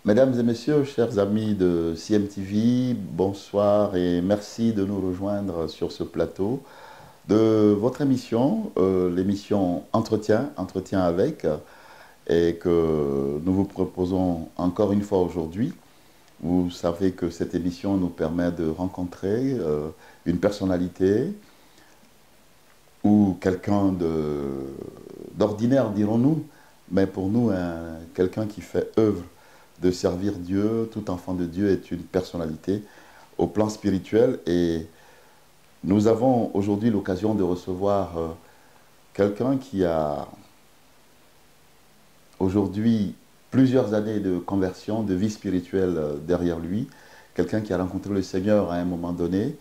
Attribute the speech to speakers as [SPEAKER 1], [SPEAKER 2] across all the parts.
[SPEAKER 1] Mesdames et messieurs, chers amis de CMTV, bonsoir et merci de nous rejoindre sur ce plateau de votre émission, l'émission Entretien avec, et que nous vous proposons encore une fois aujourd'hui. Vous savez que cette émission nous permet de rencontrer une personnalité ou quelqu'un d'ordinaire, dirons-nous, mais pour nous, quelqu'un qui fait œuvre de servir Dieu. Tout enfant de Dieu est une personnalité au plan spirituel et nous avons aujourd'hui l'occasion de recevoir quelqu'un qui a aujourd'hui plusieurs années de conversion, de vie spirituelle derrière lui, quelqu'un qui a rencontré le Seigneur à un moment donné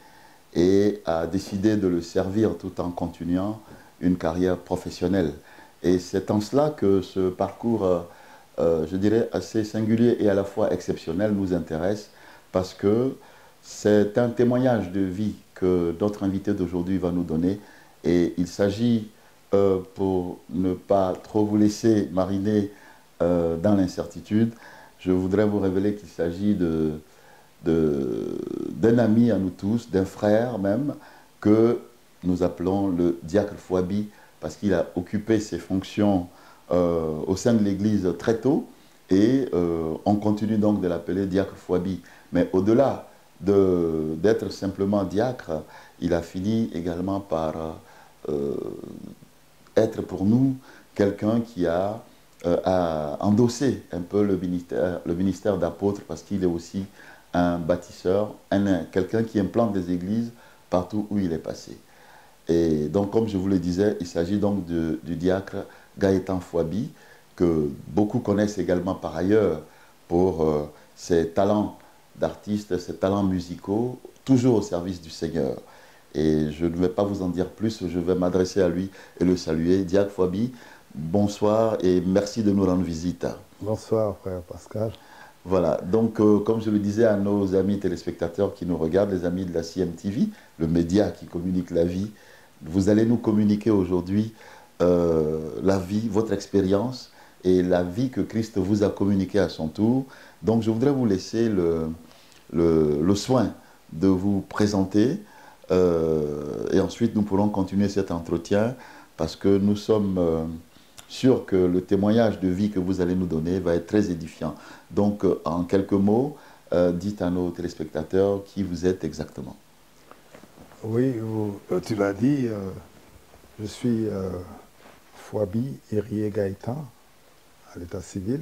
[SPEAKER 1] et a décidé de le servir tout en continuant une carrière professionnelle. Et c'est en cela que ce parcours, je dirais, assez singulier et à la fois exceptionnel nous intéresse, parce que c'est un témoignage de vie que notre invité d'aujourd'hui va nous donner. Et il s'agit, pour ne pas trop vous laisser mariner dans l'incertitude, je voudrais vous révéler qu'il s'agit d'un ami à nous tous, d'un frère même, que nous appelons le diacre Fouabi, parce qu'il a occupé ses fonctions au sein de l'Église très tôt, et on continue donc de l'appeler diacre Fouabi. Mais au-delà d'être simplement diacre, il a fini également par être pour nous quelqu'un qui a endossé un peu le ministère d'apôtre, parce qu'il est aussi un bâtisseur, quelqu'un qui implante des églises partout où il est passé. Et donc, comme je vous le disais, il s'agit donc du diacre Gaëtan Fouabi, que beaucoup connaissent également par ailleurs pour ses talents d'artiste, ses talents musicaux, toujours au service du Seigneur. Et je ne vais pas vous en dire plus, je vais m'adresser à lui et le saluer. Diacre Fouabi, bonsoir et merci de nous rendre visite.
[SPEAKER 2] Bonsoir, frère Pascal.
[SPEAKER 1] Voilà, donc comme je le disais à nos amis téléspectateurs qui nous regardent, les amis de la CMTV, le média qui communique la vie, vous allez nous communiquer aujourd'hui la vie, votre expérience et la vie que Christ vous a communiquée à son tour. Donc je voudrais vous laisser le soin de vous présenter et ensuite nous pourrons continuer cet entretien parce que nous sommes sûrs que le témoignage de vie que vous allez nous donner va être très édifiant. Donc en quelques mots, dites à nos téléspectateurs qui vous êtes exactement.
[SPEAKER 2] Oui, tu l'as dit, je suis Fouabi Irié Gaëtan, à l'état civil,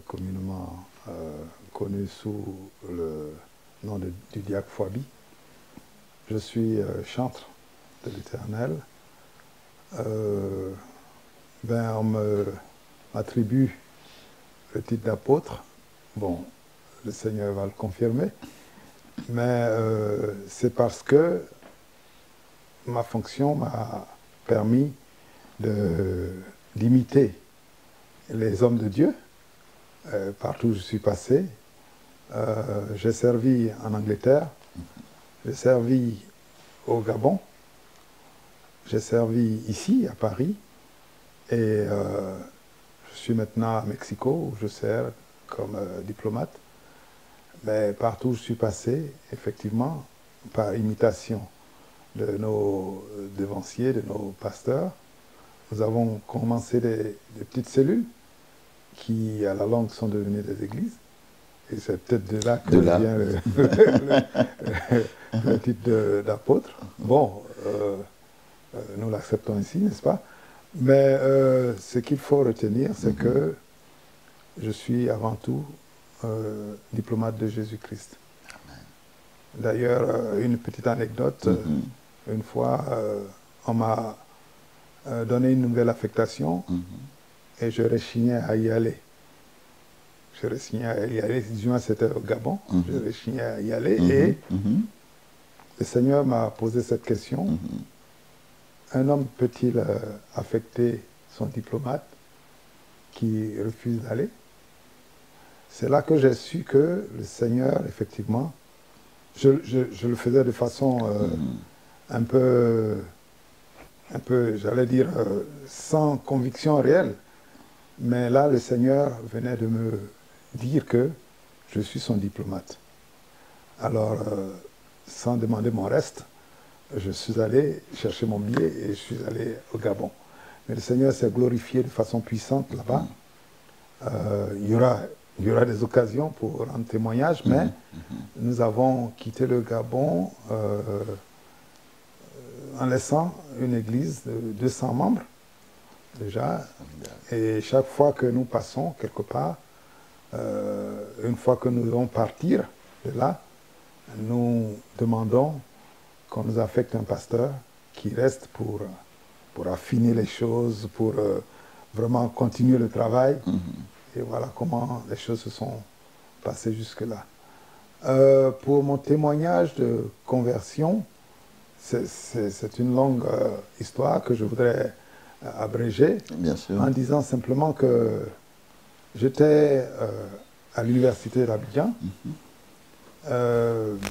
[SPEAKER 2] communément connu sous le nom du diacre Fouabi. Je suis chantre de l'Éternel. On m'attribue le titre d'apôtre. Bon, le Seigneur va le confirmer. Mais c'est parce que ma fonction m'a permis d'imiter les hommes de Dieu partout où je suis passé. J'ai servi en Angleterre, j'ai servi au Gabon, j'ai servi ici à Paris et je suis maintenant à Mexico où je sers comme diplomate. Mais partout où je suis passé, effectivement, par imitation de nos devanciers, de nos pasteurs, nous avons commencé des petites cellules qui, à la longue, sont devenues des églises. Et c'est peut-être de là que vient le titre d'apôtre. Bon, nous l'acceptons ici, n'est-ce pas? Mais ce qu'il faut retenir, c'est que je suis avant tout diplomate de Jésus-Christ. D'ailleurs, une petite anecdote, une fois, on m'a donné une nouvelle affectation et je rechignais à y aller. Je rechignais à y aller, du moins c'était au Gabon, je rechignais à y aller et le Seigneur m'a posé cette question. Un homme peut-il affecter son diplomate qui refuse d'aller? C'est là que j'ai su que le Seigneur, effectivement, je le faisais de façon un peu, j'allais dire, sans conviction réelle. Mais là, le Seigneur venait de me dire que je suis son diplomate. Alors, sans demander mon reste, je suis allé chercher mon billet et je suis allé au Gabon. Mais le Seigneur s'est glorifié de façon puissante là-bas. Il y aura des occasions pour rendre témoignage, mais nous avons quitté le Gabon en laissant une église de 200 membres déjà. Et chaque fois que nous passons quelque part, une fois que nous devons partir de là, nous demandons qu'on nous affecte un pasteur qui reste pour affiner les choses, pour vraiment continuer le travail. Et voilà comment les choses se sont passées jusque-là. Pour mon témoignage de conversion, c'est une longue histoire que je voudrais abréger.
[SPEAKER 1] Bien sûr.
[SPEAKER 2] En disant simplement que j'étais à l'université d'Abidjan,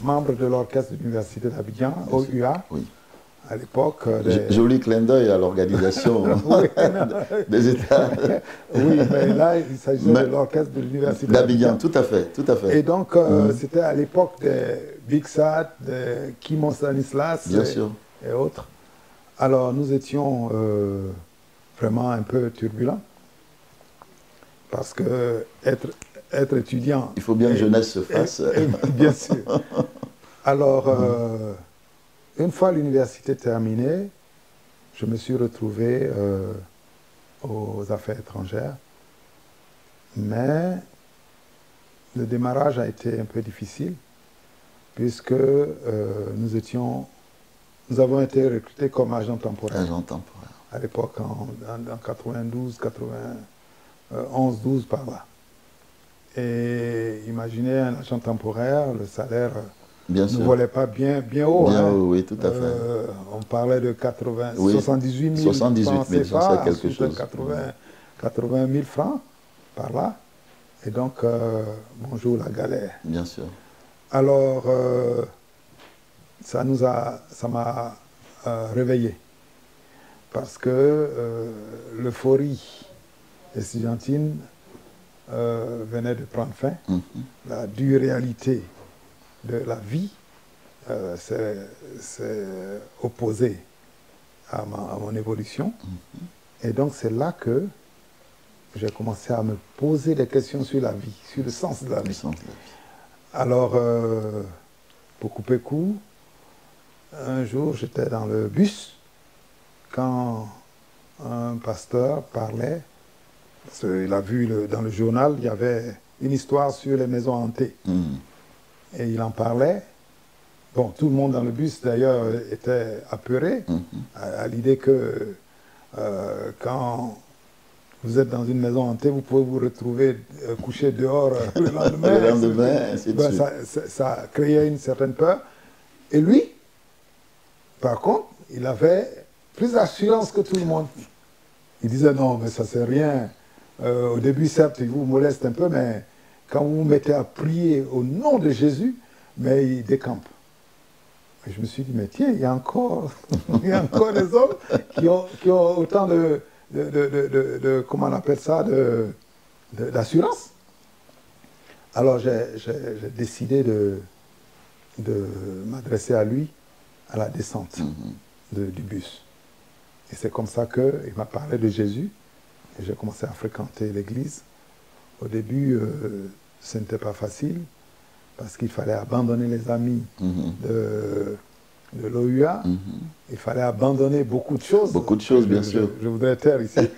[SPEAKER 2] membre de l'orchestre de l'université d'Abidjan, OUA,
[SPEAKER 1] oui.
[SPEAKER 2] à l'époque.
[SPEAKER 1] Joli clin d'œil à l'organisation des États.
[SPEAKER 2] Oui, mais là, il s'agissait de l'orchestre de l'université
[SPEAKER 1] d'Abidjan. Tout à fait, tout à fait.
[SPEAKER 2] Et donc, c'était à l'époque des Big Sat, des Kimon Stanislas et autres. Alors, nous étions vraiment un peu turbulents, parce que être étudiant...
[SPEAKER 1] Il faut bien que jeunesse se fasse.
[SPEAKER 2] Bien sûr. Alors, une fois l'université terminée, je me suis retrouvé aux affaires étrangères, mais le démarrage a été un peu difficile, puisque nous avons été recrutés comme agents temporaires.
[SPEAKER 1] Agents temporaires.
[SPEAKER 2] À l'époque, en 92, 91, 12 par là. Et imaginez un agent temporaire, le salaire ne volait pas bien haut.
[SPEAKER 1] Bien haut, oui, tout à fait.
[SPEAKER 2] On parlait de 78 000 francs CFA,
[SPEAKER 1] quelque chose.
[SPEAKER 2] 80 000 francs par là. Et donc, bonjour la galère.
[SPEAKER 1] Bien sûr.
[SPEAKER 2] Alors, ça m'a réveillé. Parce que l'euphorie estudiantine venait de prendre fin. La dure réalité de la vie s'est opposée à mon évolution. Et donc c'est là que j'ai commencé à me poser des questions sur la vie, sur le sens de la vie. Alors, pour couper court, un jour j'étais dans le bus quand un pasteur parlait. Parce qu'il a vu dans le journal, il y avait une histoire sur les maisons hantées. Et il en parlait. Bon, tout le monde dans le bus, d'ailleurs, était apeuré à l'idée que quand vous êtes dans une maison hantée, vous pouvez vous retrouver couché dehors le lendemain.
[SPEAKER 1] Le lendemain, ainsi de suite.
[SPEAKER 2] Ça créait une certaine peur. Et lui, par contre, il avait plus d'assurance que tout le monde. Il disait non, mais ça c'est rien. Au début, certes, il vous moleste un peu, mais quand vous vous mettez à prier au nom de Jésus, mais il décampe. Et je me suis dit, mais tiens, il y a encore des hommes qui ont autant de comment on appelle ça, d'assurance. Alors j'ai décidé de m'adresser à lui à la descente du bus. Et c'est comme ça qu'il m'a parlé de Jésus. Et j'ai commencé à fréquenter l'église. Au début, ce n'était pas facile, parce qu'il fallait abandonner les amis de l'OUA. Il fallait abandonner beaucoup de choses.
[SPEAKER 1] Beaucoup de choses, bien sûr.
[SPEAKER 2] Je voudrais taire ici.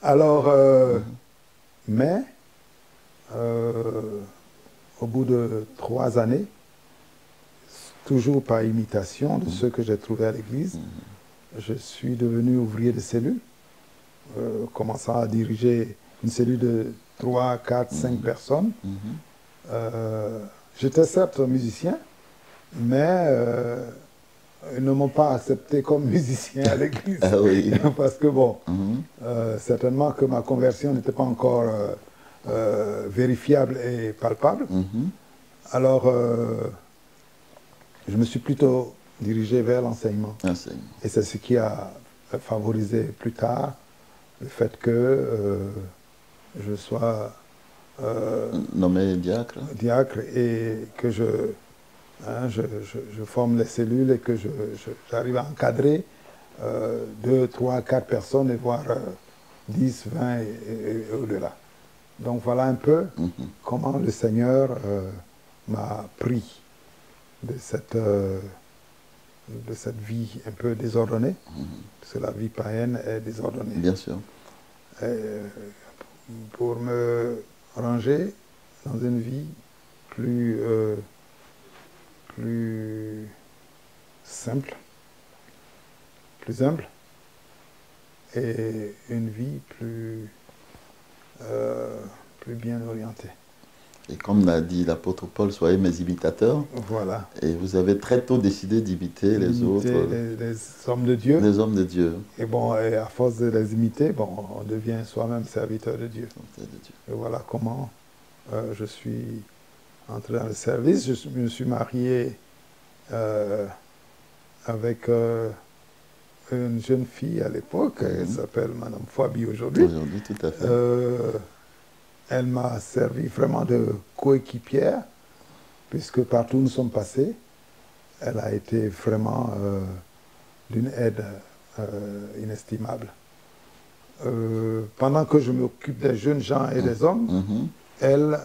[SPEAKER 2] Alors, mais, au bout de 3 années, toujours par imitation de ceux que j'ai trouvés à l'église, je suis devenu ouvrier de cellule, commençant à diriger une cellule de 3, 4, 5 personnes. J'étais certes musicien, mais ils ne m'ont pas accepté comme musicien à l'église.
[SPEAKER 1] Ah oui.
[SPEAKER 2] Parce que bon, certainement que ma conversion n'était pas encore vérifiable et palpable. Alors, je me suis plutôt dirigé vers l'enseignement. Et c'est ce qui a favorisé plus tard le fait que je sois
[SPEAKER 1] Nommé diacre.
[SPEAKER 2] diacre et que je forme les cellules et que j'arrive à encadrer 2, 3, 4 personnes et voire 10, 20 et au-delà. Donc voilà un peu comment le Seigneur m'a pris de cette vie un peu désordonnée, parce que la vie païenne est désordonnée.
[SPEAKER 1] Bien sûr.
[SPEAKER 2] Et pour me ranger dans une vie plus simple, plus humble, et une vie plus bien orientée.
[SPEAKER 1] Et comme l'a dit l'apôtre Paul, soyez mes imitateurs.
[SPEAKER 2] Voilà.
[SPEAKER 1] Et vous avez très tôt décidé d'imiter les autres.
[SPEAKER 2] Les hommes de Dieu.
[SPEAKER 1] Les hommes de Dieu.
[SPEAKER 2] Et bon, et à force de les imiter, bon, on devient soi-même serviteur de Dieu. Et voilà comment je suis entré dans le service. Je me suis marié avec une jeune fille à l'époque. Elle s'appelle Madame Fouabi aujourd'hui.
[SPEAKER 1] Aujourd'hui, tout à fait.
[SPEAKER 2] Elle m'a servi vraiment de coéquipière, puisque partout où nous sommes passés, elle a été vraiment d'une aide inestimable. Pendant que je m'occupe des jeunes gens et des hommes, elle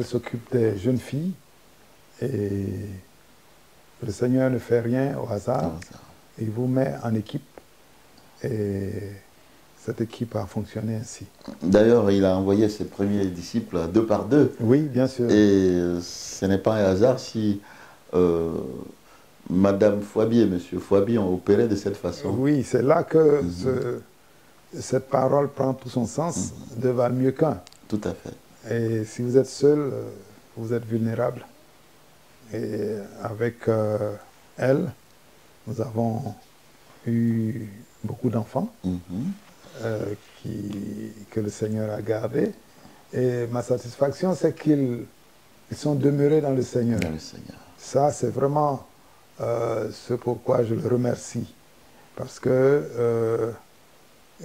[SPEAKER 2] s'occupe des jeunes filles. Et le Seigneur ne fait rien au hasard. Il vous met en équipe. Et cette équipe a fonctionné ainsi.
[SPEAKER 1] D'ailleurs, il a envoyé ses premiers disciples 2 par 2.
[SPEAKER 2] Oui, bien sûr.
[SPEAKER 1] Et ce n'est pas un hasard si Madame Fouabi et Monsieur Fouabi ont opéré de cette façon.
[SPEAKER 2] Oui, c'est là que cette parole prend tout son sens, deux valent mieux qu'un.
[SPEAKER 1] Tout à fait.
[SPEAKER 2] Et si vous êtes seul, vous êtes vulnérable. Et avec elle, nous avons eu beaucoup d'enfants que le Seigneur a gardés. Et ma satisfaction, c'est qu'ils sont demeurés dans le Seigneur.
[SPEAKER 1] Dans le Seigneur.
[SPEAKER 2] Ça, c'est vraiment ce pourquoi je le remercie. Parce que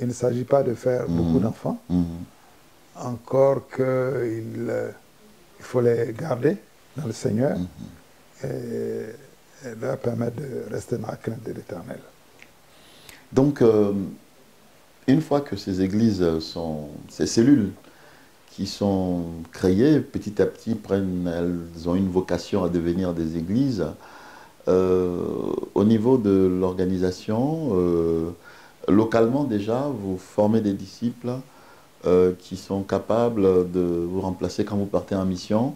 [SPEAKER 2] il ne s'agit pas de faire beaucoup d'enfants, encore qu'il faut les garder dans le Seigneur et leur permettre de rester dans la crainte de l'Éternel.
[SPEAKER 1] Donc, une fois que ces églises ces cellules qui sont créées, petit à petit, elles ont une vocation à devenir des églises. Au niveau de l'organisation, localement déjà, vous formez des disciples qui sont capables de vous remplacer quand vous partez en mission,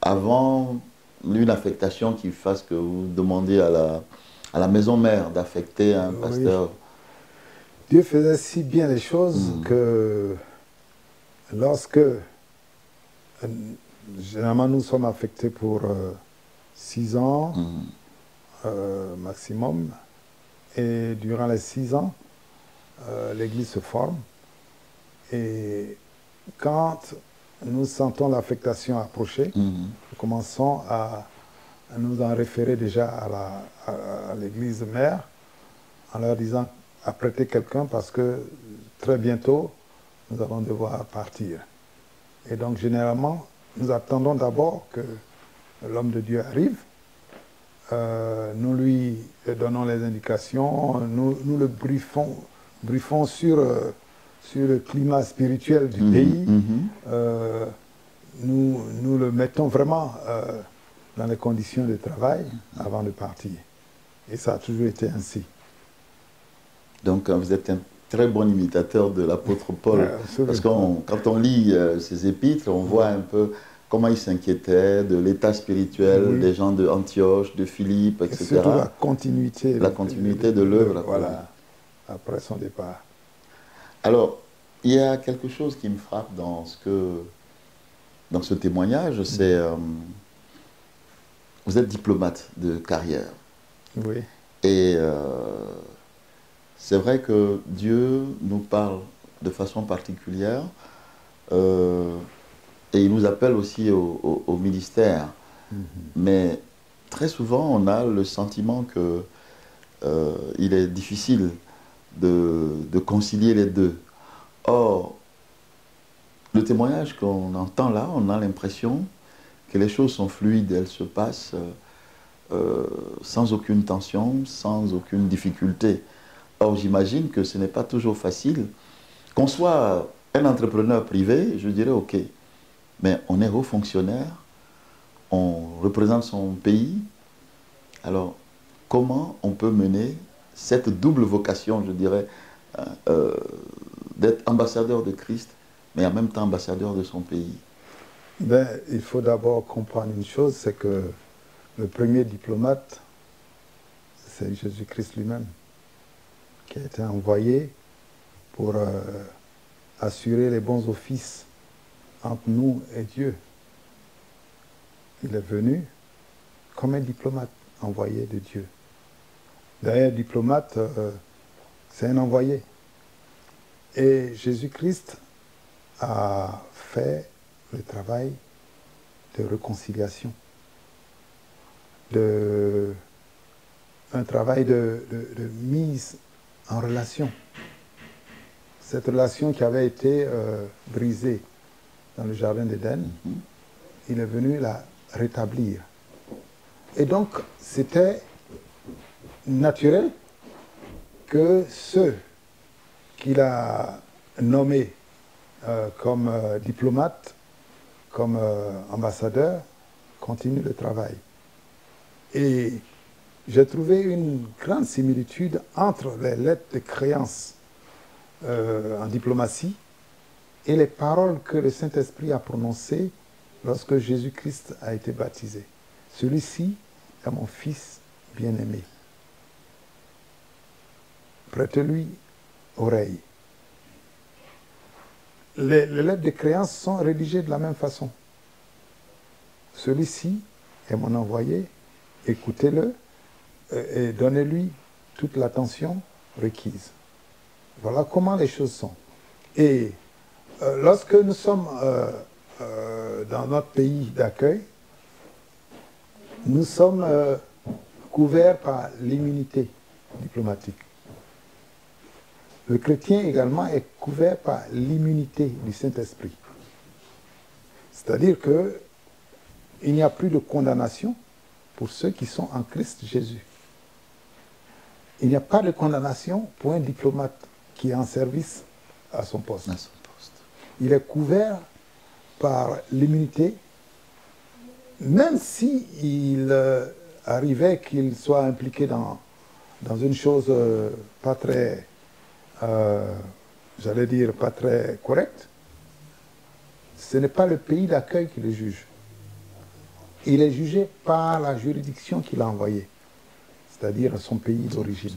[SPEAKER 1] avant une affectation qui fasse que vous demandez à la maison mère d'affecter un pasteur.
[SPEAKER 2] Oui. Dieu faisait si bien les choses que lorsque, généralement nous sommes affectés pour 6 ans maximum, et durant les 6 ans, l'Église se forme. Et quand nous sentons l'affectation approcher, nous commençons à nous en référer déjà à l'Église mère, en leur disant apprêtez quelqu'un parce que très bientôt, nous allons devoir partir. Et donc, généralement, nous attendons d'abord que l'homme de Dieu arrive. Nous lui donnons les indications, nous le briefons sur le climat spirituel du pays. Nous le mettons vraiment dans les conditions de travail avant de partir. Et ça a toujours été ainsi.
[SPEAKER 1] Donc, vous êtes un très bon imitateur de l'apôtre Paul. Parce que quand on lit ses épîtres, on voit un peu comment il s'inquiétait de l'état spirituel des gens d'Antioche, de Philippe, etc.
[SPEAKER 2] Et surtout la continuité.
[SPEAKER 1] La continuité de l'œuvre.
[SPEAKER 2] Voilà, après son départ.
[SPEAKER 1] Alors, il y a quelque chose qui me frappe dans ce témoignage, c'est vous êtes diplomate de carrière.
[SPEAKER 2] Oui.
[SPEAKER 1] Et c'est vrai que Dieu nous parle de façon particulière et il nous appelle aussi au ministère. Mais très souvent, on a le sentiment que il est difficile de concilier les deux. Or, le témoignage qu'on entend là, on a l'impression que les choses sont fluides, elles se passent sans aucune tension, sans aucune difficulté. Or, j'imagine que ce n'est pas toujours facile. Qu'on soit un entrepreneur privé, je dirais OK, mais on est haut fonctionnaire, on représente son pays. Alors, comment on peut mener cette double vocation, je dirais, d'être ambassadeur de Christ, mais en même temps ambassadeur de son pays?
[SPEAKER 2] Ben, il faut d'abord comprendre une chose, c'est que le premier diplomate, c'est Jésus-Christ lui-même, qui a été envoyé pour assurer les bons offices entre nous et Dieu. Il est venu comme un diplomate envoyé de Dieu. D'ailleurs, diplomate, c'est un envoyé. Et Jésus-Christ a fait le travail de réconciliation, un travail de mise en relation. Cette relation qui avait été brisée dans le jardin d'Éden, il est venu la rétablir. Et donc, c'était naturel que ceux qu'il a nommés comme diplomates, comme ambassadeurs, continuent le travail. Et j'ai trouvé une grande similitude entre les lettres de créance en diplomatie et les paroles que le Saint-Esprit a prononcées lorsque Jésus-Christ a été baptisé. Celui-ci est mon Fils bien-aimé. Prête-lui oreille. Les lettres de créance sont rédigées de la même façon. Celui-ci est mon envoyé, écoutez-le et donnez-lui toute l'attention requise. Voilà comment les choses sont. Et lorsque nous sommes dans notre pays d'accueil, nous sommes couverts par l'immunité diplomatique. Le chrétien également est couvert par l'immunité du Saint-Esprit. C'est-à-dire qu'il n'y a plus de condamnation pour ceux qui sont en Christ Jésus. Il n'y a pas de condamnation pour un diplomate qui est en service à son poste. Il est couvert par l'immunité, même s'il arrivait qu'il soit impliqué dans une chose pas très, j'allais dire, pas très correcte. Ce n'est pas le pays d'accueil qui le juge. Il est jugé par la juridiction qu'il a envoyée, c'est-à-dire son pays d'origine.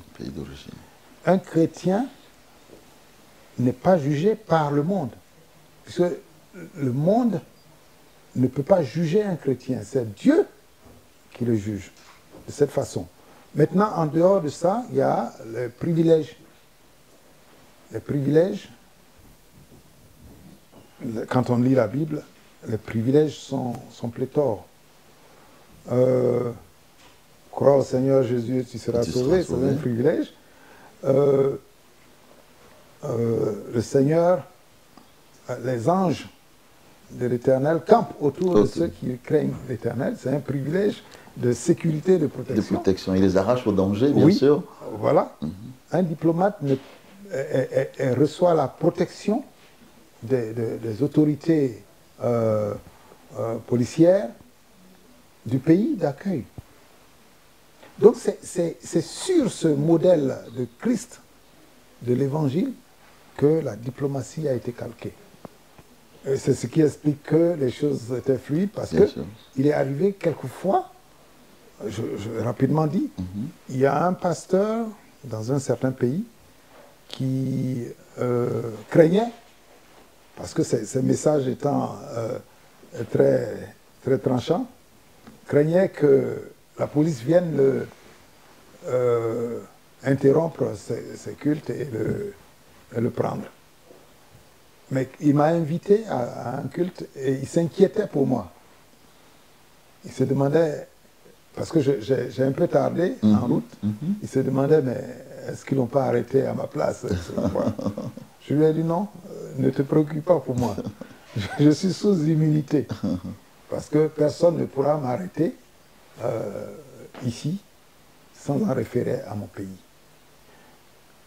[SPEAKER 2] Un chrétien n'est pas jugé par le monde, puisque le monde ne peut pas juger un chrétien, c'est Dieu qui le juge de cette façon. Maintenant, en dehors de ça, il y a les privilèges. Les privilèges, quand on lit la Bible, les privilèges sont pléthores. Crois au Seigneur Jésus, tu seras sauvé, c'est un privilège. Le Seigneur, les anges de l'Éternel campent autour de ceux qui craignent l'Éternel. C'est un privilège de sécurité, de protection.
[SPEAKER 1] De protection. Il les arrache au danger, bien sûr.
[SPEAKER 2] Voilà. Un diplomate reçoit la protection des autorités policières du pays d'accueil. Donc c'est sur ce modèle de Christ, de l'Évangile, que la diplomatie a été calquée. C'est ce qui explique que les choses étaient fluides, parce qu'il est arrivé quelquefois, je rapidement dit, il y a un pasteur dans un certain pays qui craignait, parce que ces messages étant très, très tranchants, craignait que la police vienne interrompre ses cultes et le prendre. Mais il m'a invité à un culte et il s'inquiétait pour moi. Il se demandait, parce que j'ai un peu tardé en route, il se demandait, mais est-ce qu'ils n'ont pas arrêté à ma place? Je lui ai dit non, ne te préoccupe pas pour moi. je suis sous immunité. Parce que personne ne pourra m'arrêter ici sans en référer à mon pays.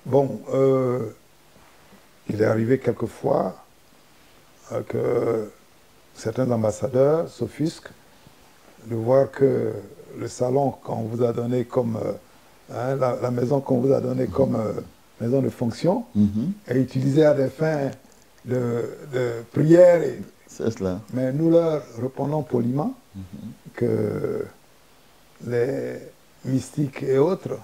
[SPEAKER 2] Bon, il est arrivé quelquefois que certains ambassadeurs s'offusquent de voir que le salon qu'on vous a donné comme la maison qu'on vous a donnée comme maison de fonction est utilisée à des fins de prière.
[SPEAKER 1] C'est cela.
[SPEAKER 2] Mais nous leur répondons poliment que les mystiques et autres,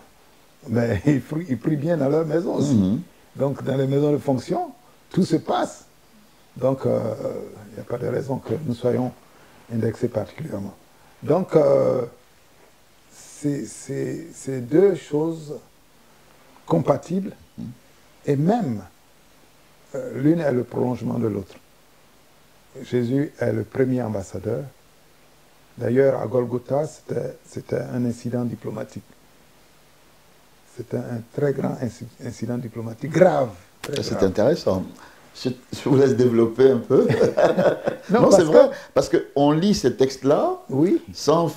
[SPEAKER 2] mais ils prient bien dans leur maison aussi. Donc dans les maisons de fonction, tout se passe. Donc il n'y a pas de raison que nous soyons indexés particulièrement. Donc c'est deux choses compatibles et même l'une est le prolongement de l'autre. Jésus est le premier ambassadeur. D'ailleurs, à Golgotha, c'était un incident diplomatique. C'était un très grand incident diplomatique, grave.
[SPEAKER 1] C'est intéressant. Je vous laisse développer un peu. Non, c'est vrai, parce qu'on lit ces textes-là sans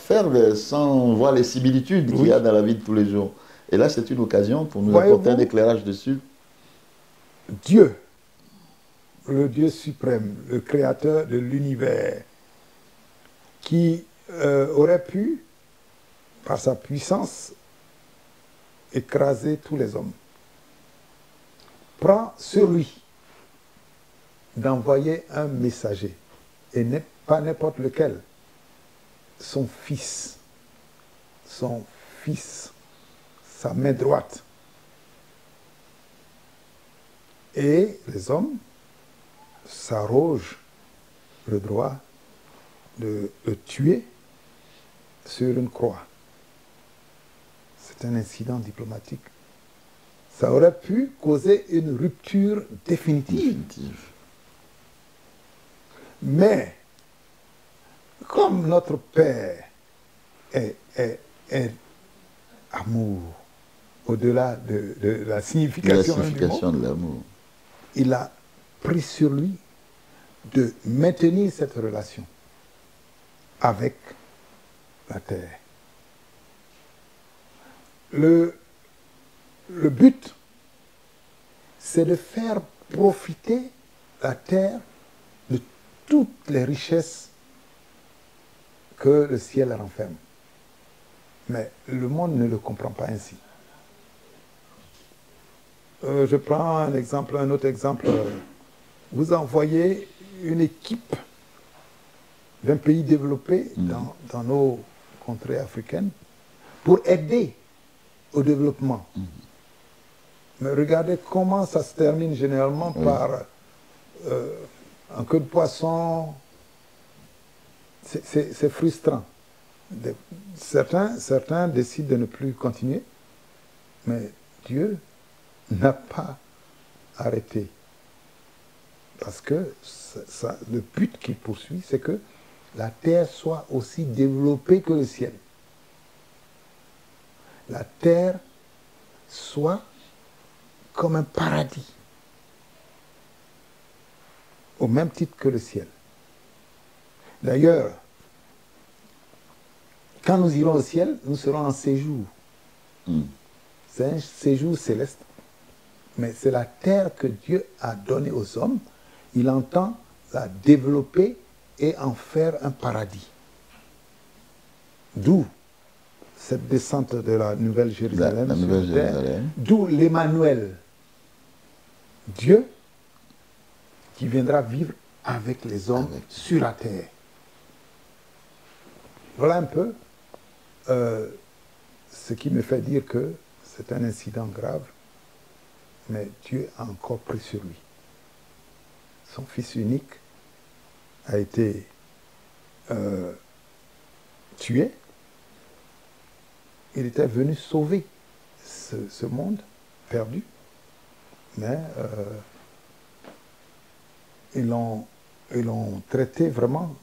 [SPEAKER 1] voir les similitudes qu'il y a dans la vie de tous les jours. Et là, c'est une occasion pour nous apporter un éclairage dessus.
[SPEAKER 2] Dieu, le Dieu suprême, le créateur de l'univers, qui aurait pu, par sa puissance, écraser tous les hommes, prend sur lui d'envoyer un messager, et pas n'importe lequel, son fils, sa main droite. Et les hommes s'arrogent le droit de le tuer sur une croix. C'est un incident diplomatique. Ça aurait pu causer une rupture définitive. Mais, comme notre Père est amour, au-delà de la signification
[SPEAKER 1] de l'amour,
[SPEAKER 2] il a pris sur lui de maintenir cette relation avec la terre. Le but, c'est de faire profiter la terre de toutes les richesses que le ciel renferme. Mais le monde ne le comprend pas ainsi. Je prends un autre exemple. Vous envoyez une équipe d'un pays développé dans nos contrées africaines pour aider au développement. Mais regardez comment ça se termine généralement par un queue de poisson. C'est frustrant. Certains décident de ne plus continuer, mais Dieu n'a pas arrêté. Parce que le but qu'il poursuit, c'est que la terre soit aussi développée que le ciel. La terre soit comme un paradis, au même titre que le ciel. D'ailleurs, quand nous irons au ciel, nous serons en séjour. C'est un séjour céleste. Mais c'est la terre que Dieu a donnée aux hommes. Il entend la développer et en faire un paradis. D'où cette descente de la Nouvelle Jérusalem, d'où l'Emmanuel, Dieu qui viendra vivre avec les hommes sur la terre. Voilà un peu ce qui me fait dire que c'est un incident grave, mais Dieu a encore pris sur lui. Son fils unique a été tué. Il était venu sauver ce monde perdu, mais ils l'ont traité vraiment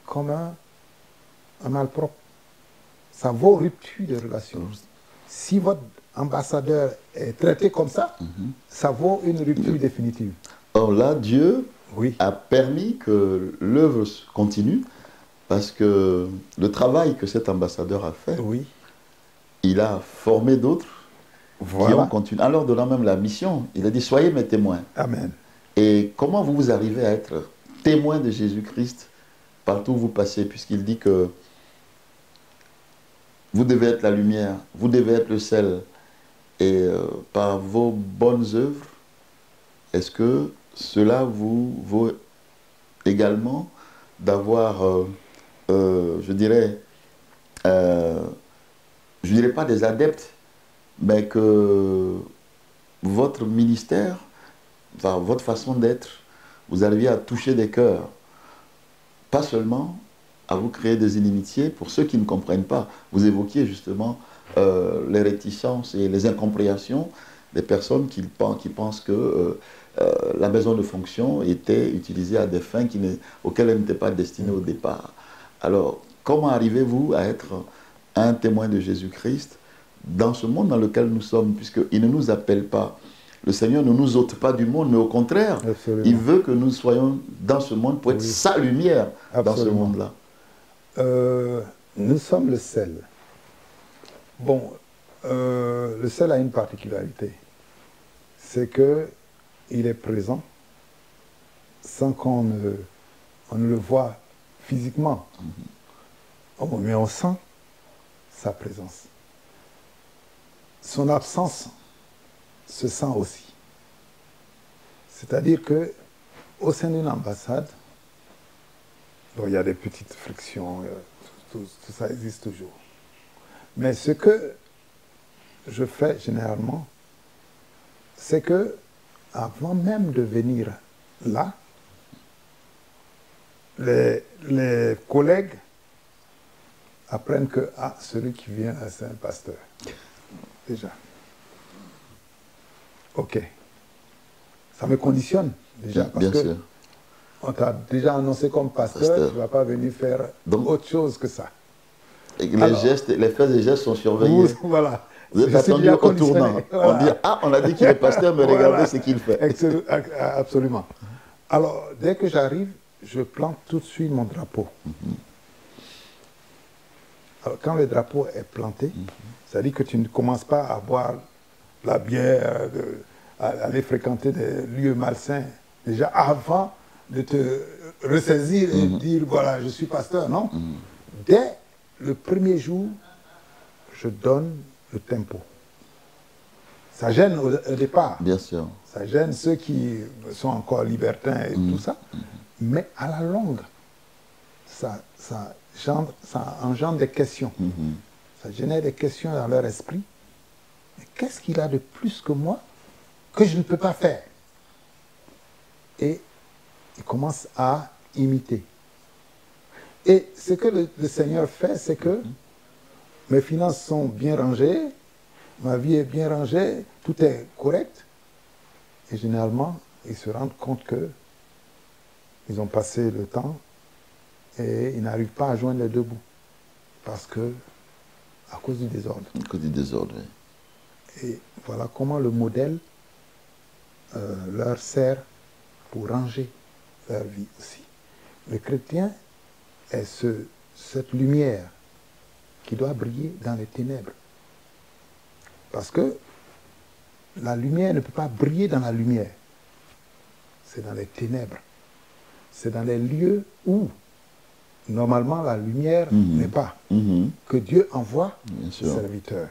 [SPEAKER 2] comme un malpropre. Ça vaut rupture de relation. Si votre ambassadeur est traité comme ça, ça vaut une rupture définitive.
[SPEAKER 1] Or là, Dieu
[SPEAKER 2] Oui,
[SPEAKER 1] a permis que l'œuvre continue, parce que le travail que cet ambassadeur a fait,
[SPEAKER 2] oui,
[SPEAKER 1] il a formé d'autres qui ont
[SPEAKER 2] voilà.
[SPEAKER 1] continué. En leur donnant même la mission, il a dit, soyez mes témoins.
[SPEAKER 2] Amen.
[SPEAKER 1] Et comment vous arrivez à être témoin de Jésus-Christ partout où vous passez, puisqu'il dit que vous devez être la lumière, vous devez être le sel, et par vos bonnes œuvres, est-ce que cela vous vaut également d'avoir, euh, je dirais pas des adeptes, mais que votre ministère, enfin, votre façon d'être, vous arriviez à toucher des cœurs, pas seulement à vous créer des inimitiés pour ceux qui ne comprennent pas. Vous évoquiez justement les réticences et les incompréhensions des personnes qui pensent que la maison de fonction était utilisée à des fins auxquelles elle n'était pas destinée au départ. Alors, comment arrivez-vous à être un témoin de Jésus-Christ dans ce monde dans lequel nous sommes, puisqu'il ne nous appelle pas, le Seigneur ne nous ôte pas du monde, mais au contraire,
[SPEAKER 2] Absolument.
[SPEAKER 1] il veut que nous soyons dans ce monde pour être
[SPEAKER 2] Oui.
[SPEAKER 1] sa lumière dans ce
[SPEAKER 2] Absolument.
[SPEAKER 1] monde-là.
[SPEAKER 2] Nous sommes le sel. Bon, le sel a une particularité. C'est que il est présent sans on ne le voit physiquement. Oh, mais on sent sa présence. Son absence se sent aussi. C'est-à-dire que au sein d'une ambassade, bon, il y a des petites frictions, tout ça existe toujours. Mais ce que je fais généralement, c'est que avant même de venir là, les collègues apprennent que celui qui vient là, c'est un pasteur. Déjà. Ok. Ça me conditionne déjà parce
[SPEAKER 1] Bien
[SPEAKER 2] que
[SPEAKER 1] sûr.
[SPEAKER 2] on t'a déjà annoncé comme pasteur, tu ne vas pas venir faire autre chose que ça.
[SPEAKER 1] Et les faits et gestes sont surveillés.
[SPEAKER 2] Voilà.
[SPEAKER 1] Vous êtes attendu au tournant.
[SPEAKER 2] Voilà.
[SPEAKER 1] On dit, on a dit qu'il est pasteur, mais
[SPEAKER 2] Voilà.
[SPEAKER 1] regardez ce qu'il fait.
[SPEAKER 2] Absolument. Alors, dès que j'arrive, je plante tout de suite mon drapeau. Alors, quand le drapeau est planté, ça dit que tu ne commences pas à boire la bière, à aller fréquenter des lieux malsains, déjà avant de te ressaisir et dire, voilà, je suis pasteur, non. Dès le premier jour, je donne le tempo. Ça gêne au départ.
[SPEAKER 1] Bien sûr.
[SPEAKER 2] Ça gêne ceux qui sont encore libertins et tout ça. Mais à la longue, ça engendre des questions. Ça génère des questions dans leur esprit. Mais qu'est-ce qu'il a de plus que moi que je ne peux pas faire? Et ils commencent à imiter. Et ce que le Seigneur fait, c'est que mes finances sont bien rangées, ma vie est bien rangée, tout est correct. Et généralement, ils se rendent compte que ils ont passé le temps et ils n'arrivent pas à joindre les deux bouts. Parce que, à cause du désordre.
[SPEAKER 1] À cause du désordre, oui.
[SPEAKER 2] Et voilà comment le modèle leur sert pour ranger leur vie aussi. Le chrétien est cette lumière qui doit briller dans les ténèbres. Parce que la lumière ne peut pas briller dans la lumière. C'est dans les ténèbres. C'est dans les lieux où, normalement, la lumière n'est pas. Que Dieu envoie ses serviteurs.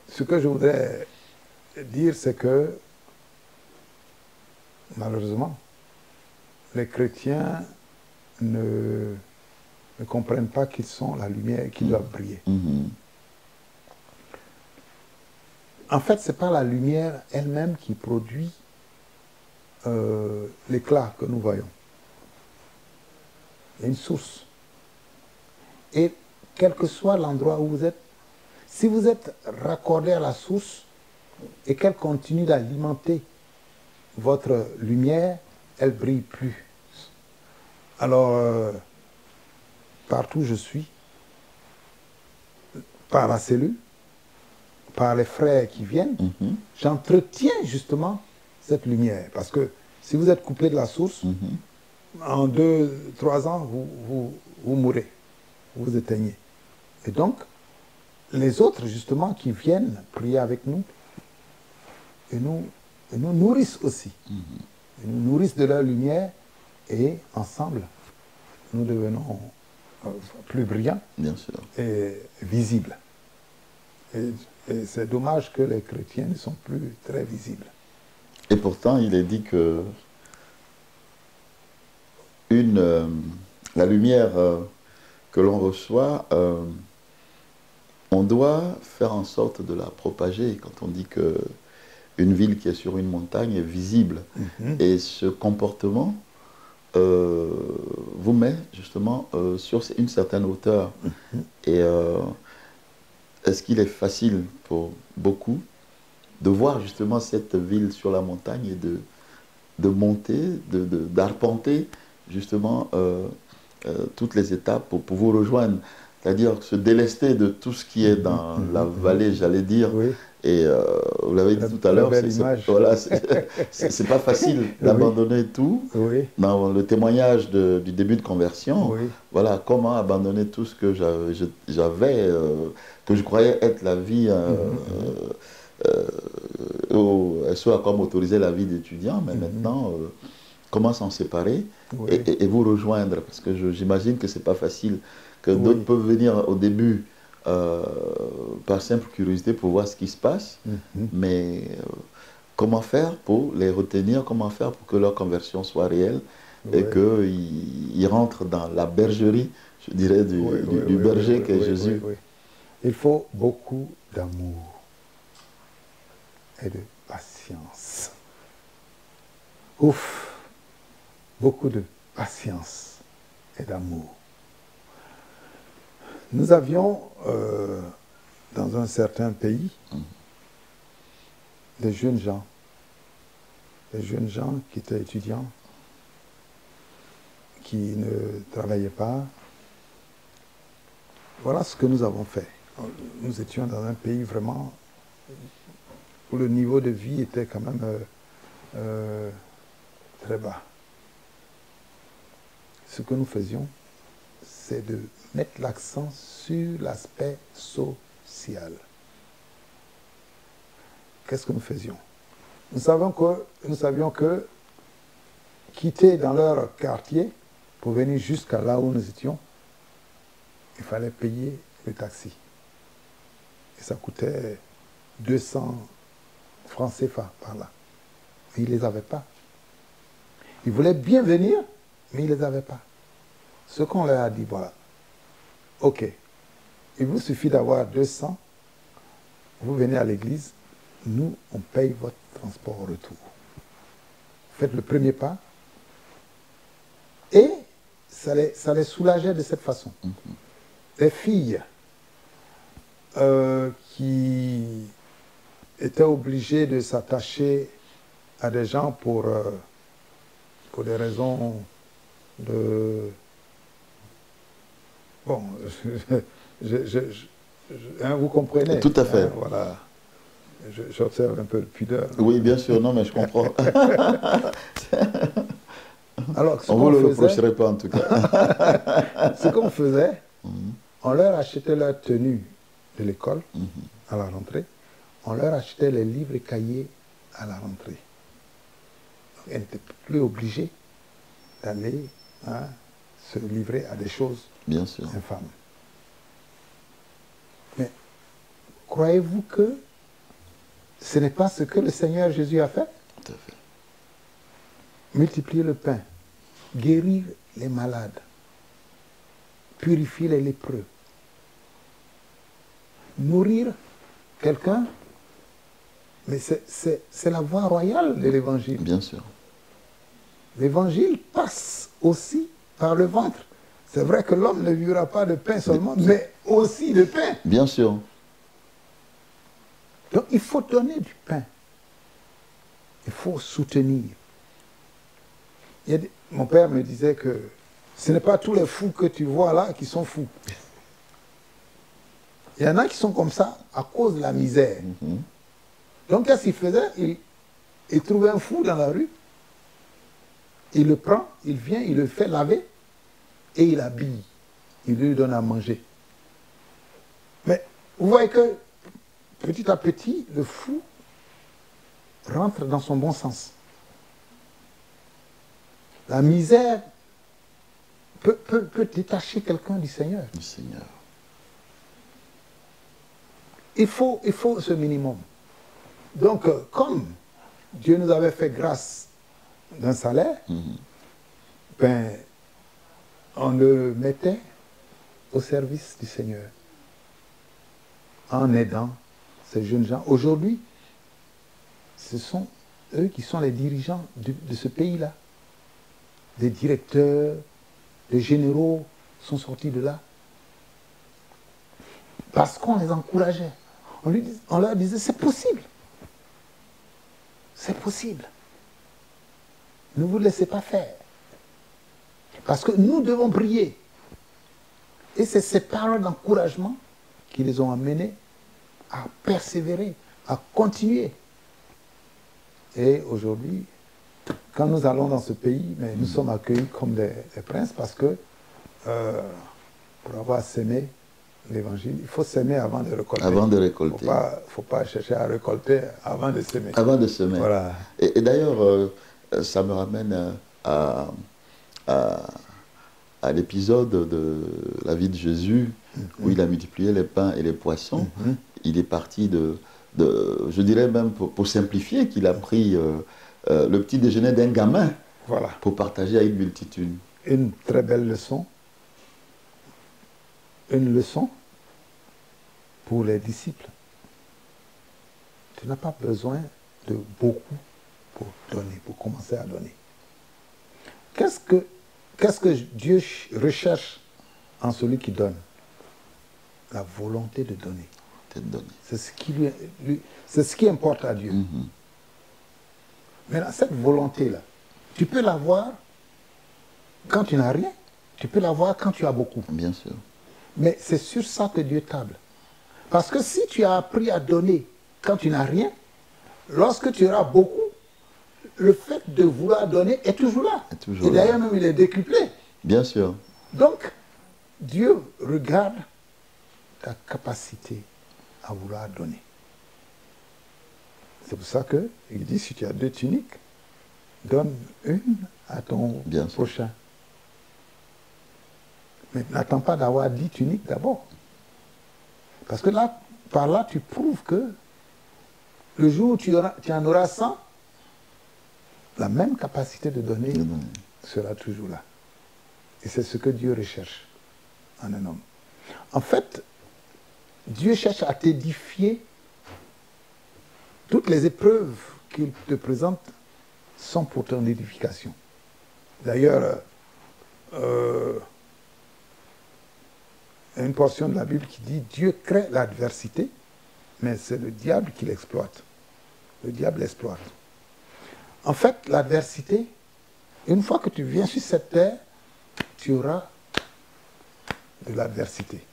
[SPEAKER 2] Ce que je voudrais dire, c'est que, malheureusement, les chrétiens ne comprennent pas qu'ils sont la lumière qui doit briller. En fait, ce n'est pas la lumière elle-même qui produit l'éclat que nous voyons. Il y a une source. Et quel que soit l'endroit où vous êtes, si vous êtes raccordé à la source et qu'elle continue d'alimenter votre lumière, elle ne brille plus. Alors, partout où je suis, par la cellule, par les frères qui viennent, j'entretiens justement cette lumière. Parce que Si vous êtes coupé de la source, en 2-3 ans, vous mourrez, vous vous éteignez. Et donc, les autres, justement, qui viennent prier avec nous, et nous nourrissent aussi. Ils nous nourrissent de leur lumière, et ensemble, nous devenons plus brillants.
[SPEAKER 1] Bien sûr.
[SPEAKER 2] Et visibles. Et c'est dommage que les chrétiens ne sont plus très visibles.
[SPEAKER 1] Et pourtant, il est dit que la lumière que l'on reçoit, on doit faire en sorte de la propager. Quand on dit qu'une ville qui est sur une montagne est visible, et ce comportement vous met justement sur une certaine hauteur. Et est-ce qu'il est facile pour beaucoup de voir justement cette ville sur la montagne et de monter, d'arpenter justement toutes les étapes pour vous rejoindre, c'est-à-dire se délester de tout ce qui est dans la vallée, j'allais dire.
[SPEAKER 2] Oui.
[SPEAKER 1] Et vous l'avez dit tout à l'heure, voilà, c'est pas facile d'abandonner tout.
[SPEAKER 2] Oui.
[SPEAKER 1] Dans le témoignage du début de conversion,
[SPEAKER 2] Oui.
[SPEAKER 1] voilà, comment abandonner tout ce que j'avais, que je croyais être la vie, ce à quoi m'autorisait la vie d'étudiant, mais maintenant, comment s'en séparer et vous rejoindre, parce que j'imagine que c'est pas facile, que d'autres peuvent venir au début par simple curiosité pour voir ce qui se passe, mais comment faire pour les retenir, comment faire pour que leur conversion soit réelle et qu'ils rentrent dans la bergerie, je dirais, du berger qu'est Jésus.
[SPEAKER 2] Il faut beaucoup d'amour et de patience. Ouf, beaucoup de patience et d'amour. Nous avions, dans un certain pays, des jeunes gens qui étaient étudiants, qui ne travaillaient pas. Voilà ce que nous avons fait. Nous étions dans un pays vraiment où le niveau de vie était quand même très bas. Ce que nous faisions, c'est de mettre l'accent sur l'aspect social. Qu'est-ce que nous faisions? Nous savions que quitter dans leur quartier pour venir jusqu'à là où nous étions, il fallait payer le taxi. Et ça coûtait 200 francs CFA par là. Mais ils ne les avaient pas. Ils voulaient bien venir, mais ils ne les avaient pas. Ce qu'on leur a dit, voilà, ok, il vous suffit d'avoir 200, vous venez à l'église, nous, on paye votre transport au retour. Faites le premier pas, et ça les soulageait de cette façon. Les filles qui étaient obligées de s'attacher à des gens pour des raisons de... Bon, vous comprenez.
[SPEAKER 1] Tout à fait.
[SPEAKER 2] Hein, voilà. J'observe un peu de pudeur.
[SPEAKER 1] Oui, bien sûr, non, mais je comprends.
[SPEAKER 2] Alors,
[SPEAKER 1] on ne vous le reprocherait pas en tout cas.
[SPEAKER 2] Ce qu'on faisait, on leur achetait leur tenue de l'école à la rentrée, on leur achetait les livres et cahiers à la rentrée. Donc, elles n'étaient plus obligées d'aller se livrer à des choses
[SPEAKER 1] bien sûr
[SPEAKER 2] infâmes. Mais croyez-vous que ce n'est pas ce que le Seigneur Jésus a fait?
[SPEAKER 1] Tout à fait.
[SPEAKER 2] Multiplier le pain, guérir les malades, purifier les lépreux, nourrir quelqu'un, mais c'est la voie royale de l'évangile.
[SPEAKER 1] Bien sûr.
[SPEAKER 2] L'évangile passe aussi par le ventre. C'est vrai que l'homme ne vivra pas de pain seulement, mais aussi de pain.
[SPEAKER 1] Bien sûr.
[SPEAKER 2] Donc il faut donner du pain. Il faut soutenir. Mon père me disait que ce n'est pas tous les fous que tu vois là qui sont fous. Il y en a qui sont comme ça à cause de la misère. Donc qu'est-ce qu'il faisait? Il trouvait un fou dans la rue, Il le prend, il vient, il le fait laver et il l'habille. Il lui donne à manger. Mais vous voyez que petit à petit, le fou rentre dans son bon sens. La misère peut détacher quelqu'un du Seigneur.
[SPEAKER 1] Du Seigneur.
[SPEAKER 2] Il faut ce minimum. Donc, comme Dieu nous avait fait grâce d'un salaire, ben, on le mettait au service du Seigneur en aidant ces jeunes gens. Aujourd'hui, ce sont eux qui sont les dirigeants de ce pays-là. Des directeurs, des généraux sont sortis de là. Parce qu'on les encourageait. On leur disait, c'est possible. C'est possible. Ne vous laissez pas faire. Parce que nous devons prier. Et c'est ces paroles d'encouragement qui les ont amenés à persévérer, à continuer. Et aujourd'hui, quand nous allons dans ce pays, mais nous sommes accueillis comme des princes parce que pour avoir sémé l'évangile, il faut s'aimer avant de récolter.
[SPEAKER 1] Avant de récolter.
[SPEAKER 2] Il ne faut pas chercher à récolter avant de s'aimer.
[SPEAKER 1] Avant de semer.
[SPEAKER 2] Voilà.
[SPEAKER 1] Et d'ailleurs, ça me ramène à l'épisode de la vie de Jésus, où il a multiplié les pains et les poissons. Il est parti je dirais même pour simplifier, qu'il a pris le petit déjeuner d'un gamin pour partager à une multitude.
[SPEAKER 2] Une très belle leçon. Une leçon pour les disciples. Tu n'as pas besoin de beaucoup pour donner, pour commencer à donner. Qu'est-ce que Dieu recherche en celui qui donne? La volonté de donner. C'est ce qui importe à Dieu. Maintenant, cette volonté-là, tu peux l'avoir quand tu n'as rien, tu peux l'avoir quand tu as beaucoup.
[SPEAKER 1] Bien sûr.
[SPEAKER 2] Mais c'est sur ça que Dieu table. Parce que si tu as appris à donner quand tu n'as rien, lorsque tu auras beaucoup, le fait de vouloir donner est toujours là. Et d'ailleurs, même il est décuplé.
[SPEAKER 1] Bien sûr.
[SPEAKER 2] Donc, Dieu regarde ta capacité à vouloir donner. C'est pour ça qu'il dit, si tu as 2 tuniques, donne une à ton prochain. Mais n'attends pas d'avoir 10 tuniques d'abord. Parce que là, par là, tu prouves que le jour où tu en auras 100, la même capacité de donner sera toujours là. Et c'est ce que Dieu recherche en un homme. En fait, Dieu cherche à t'édifier. Toutes les épreuves qu'il te présente sont pour ton édification. D'ailleurs, il y a une portion de la Bible qui dit Dieu crée l'adversité, mais c'est le diable qui l'exploite. Le diable l'exploite. En fait, l'adversité, une fois que tu viens sur cette terre, tu auras de l'adversité.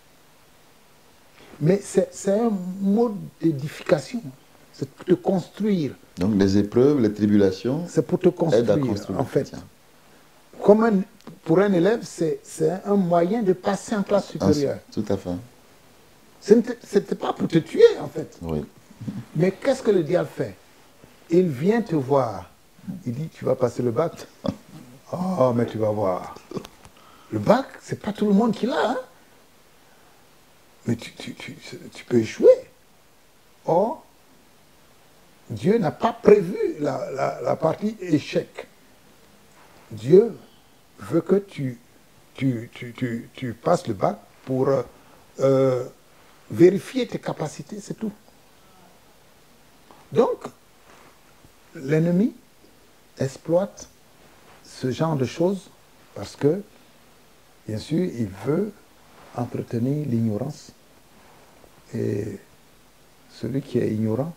[SPEAKER 2] Mais c'est un mode d'édification. C'est pour te construire. Donc
[SPEAKER 1] les épreuves, les tribulations,
[SPEAKER 2] c'est pour te construire,
[SPEAKER 1] aident à construire
[SPEAKER 2] en fait. Comme pour un élève, c'est un moyen de passer en classe supérieure.
[SPEAKER 1] Tout à fait.
[SPEAKER 2] Ce n'était pas pour te tuer, en fait.
[SPEAKER 1] Oui.
[SPEAKER 2] Mais qu'est-ce que le diable fait? Il vient te voir. Il dit, tu vas passer le bac. Oh, mais tu vas voir. Le bac, c'est pas tout le monde qui l'a. Hein? Mais tu peux échouer. Or, Dieu n'a pas prévu la partie échec. Dieu veut que tu passes le bac pour vérifier tes capacités, c'est tout. Donc, l'ennemi exploite ce genre de choses parce que, bien sûr, il veut entretenir l'ignorance. Et celui qui est ignorant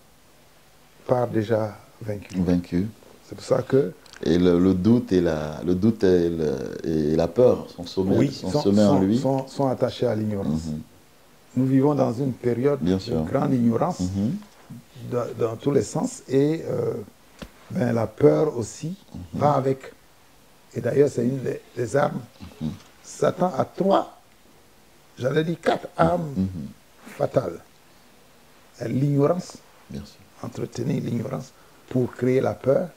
[SPEAKER 2] part déjà vaincu. C'est pour ça que...
[SPEAKER 1] Et le doute et la peur sont semés, en lui.
[SPEAKER 2] Sont attachés à l'ignorance. Nous vivons dans une période de grande ignorance dans tous les sens et la peur aussi va avec. Et d'ailleurs, c'est une des armes. Satan a 3, j'allais dire 4 armes fatales. L'ignorance,
[SPEAKER 1] Bien sûr.
[SPEAKER 2] entretenir l'ignorance pour créer la peur.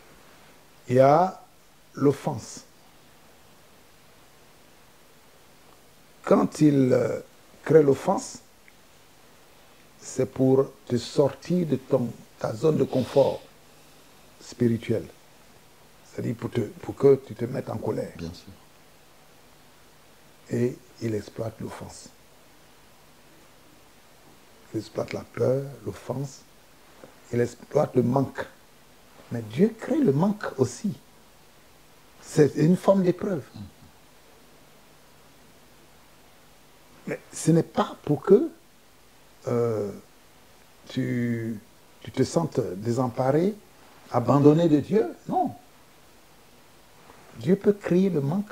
[SPEAKER 2] Il y a l'offense. Quand il crée l'offense, c'est pour te sortir de ta zone de confort spirituel. C'est-à-dire pour que tu te mettes en colère.
[SPEAKER 1] Bien sûr.
[SPEAKER 2] Et il exploite l'offense. Il exploite la peur, l'offense. Il exploite le manque. Mais Dieu crée le manque aussi. C'est une forme d'épreuve. Mais ce n'est pas pour que tu te sentes désemparé, abandonné de Dieu. Non. Dieu peut créer le manque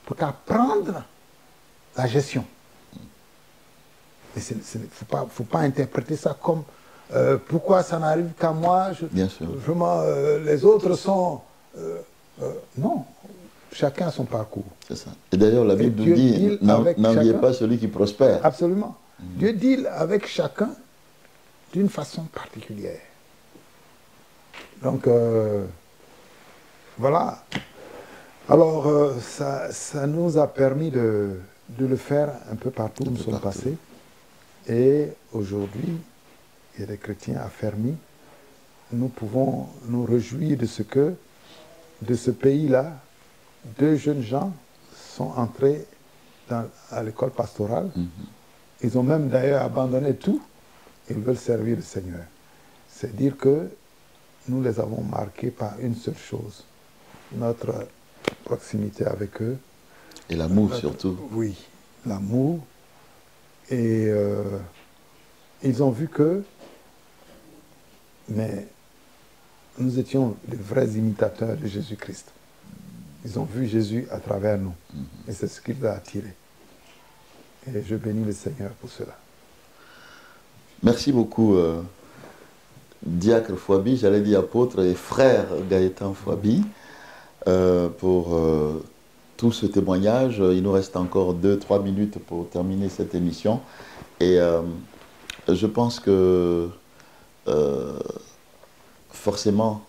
[SPEAKER 2] pour t'apprendre la gestion. Mais il ne faut pas interpréter ça comme pourquoi ça n'arrive qu'à moi.
[SPEAKER 1] Bien sûr.
[SPEAKER 2] Vraiment, les autres sont... non, chacun a son parcours.
[SPEAKER 1] C'est ça. Et d'ailleurs, la Bible nous dit, n'enviez pas celui qui prospère.
[SPEAKER 2] Absolument. Dieu deal avec chacun d'une façon particulière. Donc, voilà. Alors, ça nous a permis de le faire un peu partout où nous sommes passés. Et aujourd'hui, il y a des chrétiens affermis. Nous pouvons nous réjouir de ce que, de ce pays-là, 2 jeunes gens sont entrés à l'école pastorale. Ils ont même d'ailleurs abandonné tout. Ils veulent servir le Seigneur. C'est dire que nous les avons marqués par une seule chose, notre proximité avec eux.
[SPEAKER 1] Et l'amour surtout.
[SPEAKER 2] Oui, l'amour. Et ils ont vu que, mais nous étions de vrais imitateurs de Jésus-Christ. Ils ont vu Jésus à travers nous. Et c'est ce qui les a attirés. Et je bénis le Seigneur pour cela.
[SPEAKER 1] Merci beaucoup, Diacre Fouabi, j'allais dire apôtre et frère Gaëtan Fouabi, pour tout ce témoignage. Il nous reste encore 2-3 minutes pour terminer cette émission. Et je pense que forcément,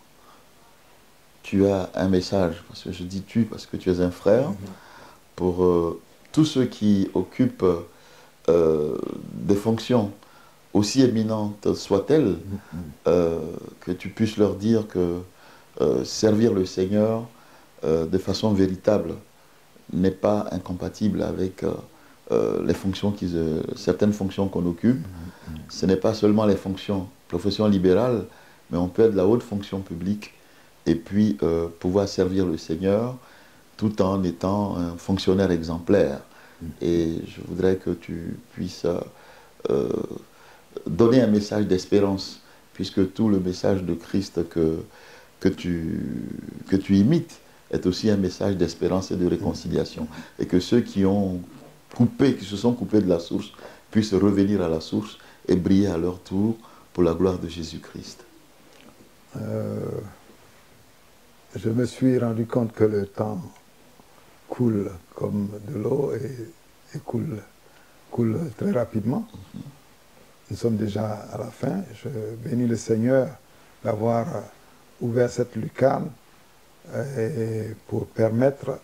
[SPEAKER 1] tu as un message, parce que je dis tu, parce que tu es un frère, pour tous ceux qui occupent des fonctions aussi éminentes soient-elles, que tu puisses leur dire que servir le Seigneur de façon véritable n'est pas incompatible avec les fonctions certaines fonctions qu'on occupe. Ce n'est pas seulement les fonctions, profession libérale, mais on peut être de la haute fonction publique et puis pouvoir servir le Seigneur tout en étant un fonctionnaire exemplaire. Et je voudrais que tu puisses donner un message d'espérance, puisque tout le message de Christ que tu imites est aussi un message d'espérance et de réconciliation. Et que ceux qui se sont coupés de la source puissent revenir à la source et briller à leur tour pour la gloire de Jésus-Christ.
[SPEAKER 2] Je me suis rendu compte que le temps coule comme de l'eau et coule très rapidement. Nous sommes déjà à la fin. Je bénis le Seigneur d'avoir ouvert cette lucarne pour permettre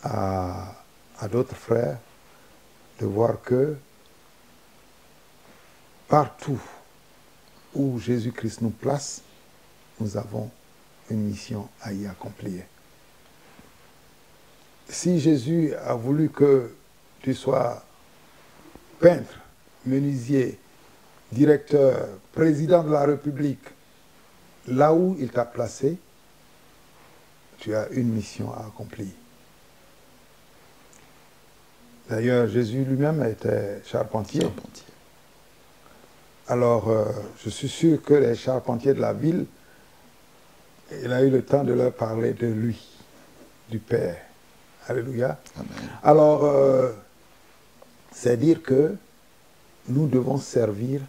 [SPEAKER 2] à d'autres frères de voir que partout où Jésus-Christ nous place, nous avons une mission à y accomplir. Si Jésus a voulu que tu sois peintre, menuisier, directeur, président de la République, là où il t'a placé, tu as une mission à accomplir. D'ailleurs, Jésus lui-même était charpentier. Alors, je suis sûr que les charpentiers de la ville, il a eu le temps de leur parler de lui, du Père. Alléluia.
[SPEAKER 1] Amen.
[SPEAKER 2] Alors, c'est dire que nous devons servir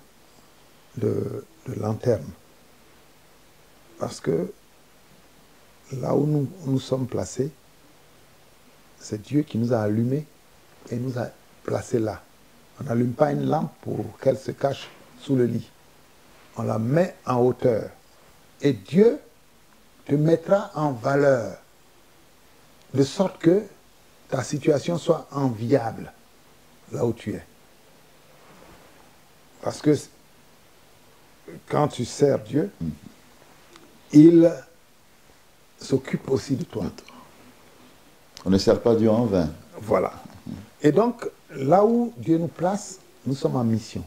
[SPEAKER 2] de lanterne. Parce que là où nous sommes placés, c'est Dieu qui nous a allumés et nous a placés là. On n'allume pas une lampe pour qu'elle se cache sous le lit. On la met en hauteur. Et Dieu te mettra en valeur, de sorte que ta situation soit enviable là où tu es. Parce que quand tu sers Dieu, il s'occupe aussi de toi.
[SPEAKER 1] On ne sert pas Dieu en vain.
[SPEAKER 2] Voilà. Et donc, là où Dieu nous place, nous sommes en mission.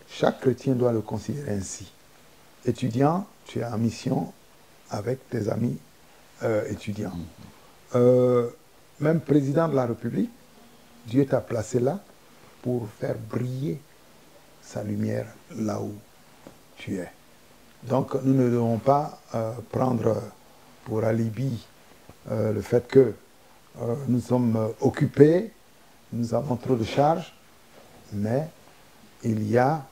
[SPEAKER 2] Chaque chrétien doit le considérer ainsi. Étudiant, tu es en mission avec tes amis étudiants. Même président de la République, Dieu t'a placé là pour faire briller sa lumière là où tu es. Donc, nous ne devons pas prendre pour alibi le fait que nous sommes occupés, nous avons trop de charges, mais il y a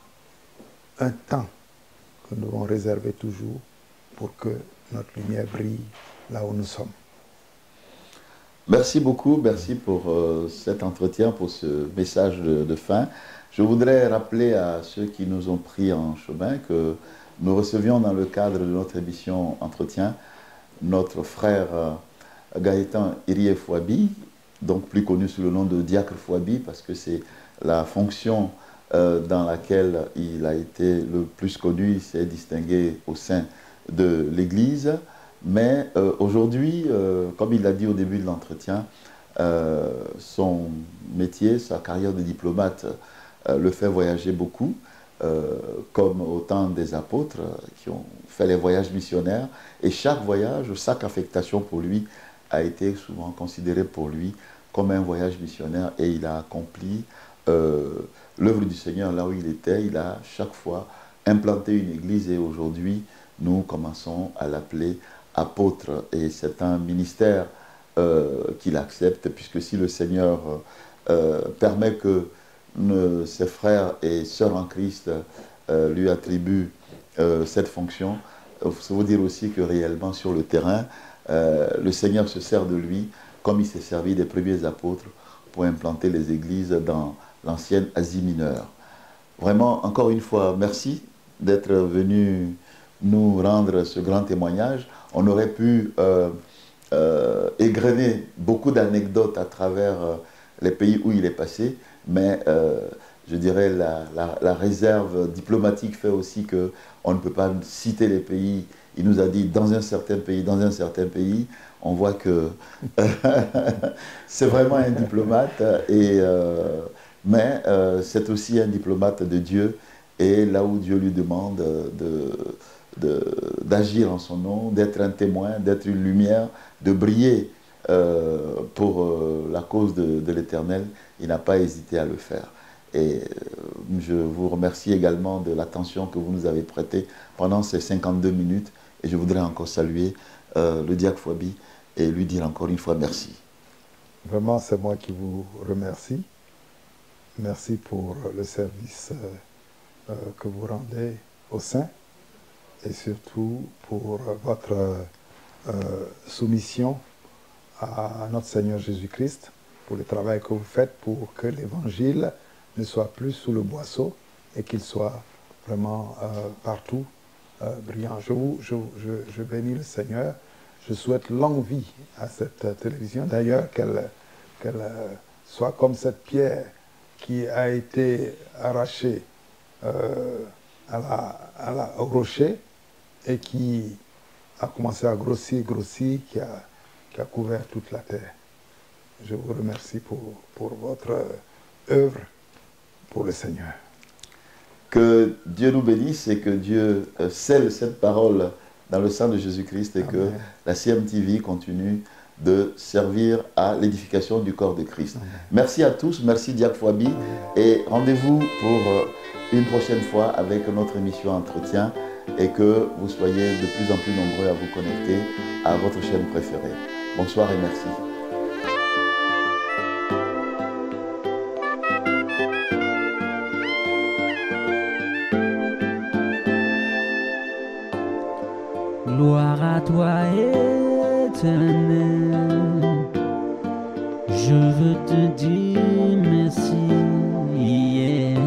[SPEAKER 2] un temps que nous devons réserver toujours pour que notre lumière brille là où nous sommes.
[SPEAKER 1] Merci beaucoup, merci pour cet entretien, pour ce message de fin. Je voudrais rappeler à ceux qui nous ont pris en chemin que nous recevions dans le cadre de notre émission Entretien notre frère Gaëtan Irie Fouabi, donc plus connu sous le nom de Diacre Fouabi, parce que c'est la fonction dans laquelle il a été le plus connu, il s'est distingué au sein de l'Église. Mais aujourd'hui, comme il l'a dit au début de l'entretien, son métier, sa carrière de diplomate le fait voyager beaucoup, comme au temps des apôtres qui ont fait les voyages missionnaires. Et chaque voyage, chaque affectation pour lui a été souvent considérée pour lui comme un voyage missionnaire. Et il a accompli l'œuvre du Seigneur là où il était. Il a chaque fois implanté une église et aujourd'hui, nous commençons à l'appeler apôtre. Et c'est un ministère qu'il accepte, puisque si le Seigneur permet que ses frères et sœurs en Christ lui attribuent cette fonction, ça veut dire aussi que réellement sur le terrain, le Seigneur se sert de lui comme il s'est servi des premiers apôtres pour implanter les églises dans l'ancienne Asie mineure. Vraiment, encore une fois, merci d'être venu nous rendre ce grand témoignage. On aurait pu égrener beaucoup d'anecdotes à travers les pays où il est passé, mais je dirais la réserve diplomatique fait aussi qu'on ne peut pas citer les pays. Il nous a dit dans un certain pays, on voit que c'est vraiment un diplomate, mais c'est aussi un diplomate de Dieu, et là où Dieu lui demande d'agir en son nom, d'être un témoin, d'être une lumière, de briller pour la cause de l'Éternel, il n'a pas hésité à le faire. Et je vous remercie également de l'attention que vous nous avez prêtée pendant ces 52 minutes. Et je voudrais encore saluer le diacre Fouabi et lui dire encore une fois merci.
[SPEAKER 2] Vraiment, c'est moi qui vous remercie. Merci pour le service que vous rendez au sein et surtout pour votre soumission à notre Seigneur Jésus-Christ, pour le travail que vous faites pour que l'Évangile ne soit plus sous le boisseau et qu'il soit vraiment partout brillant. Je bénis le Seigneur. Je souhaite longue vie à cette télévision. D'ailleurs, qu'elle soit comme cette pierre qui a été arrachée au rocher et qui a commencé à grossir, qui a couvert toute la terre. Je vous remercie pour votre œuvre pour le Seigneur.
[SPEAKER 1] Que Dieu nous bénisse et que Dieu scelle cette parole dans le sang de Jésus-Christ et que la CMTV continue de servir à l'édification du corps de Christ. Amen. Merci à tous, merci Diacre Fouabi, et rendez-vous pour une prochaine fois avec notre émission Entretien et que vous soyez de plus en plus nombreux à vous connecter à votre chaîne préférée. Bonsoir et merci.
[SPEAKER 3] Gloire à toi, Éternel. Je veux te dire merci, yeah,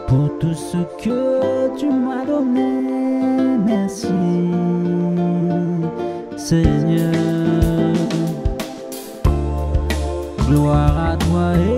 [SPEAKER 3] pour tout ce que tu m'as donné. Merci, Seigneur. Gloire à toi.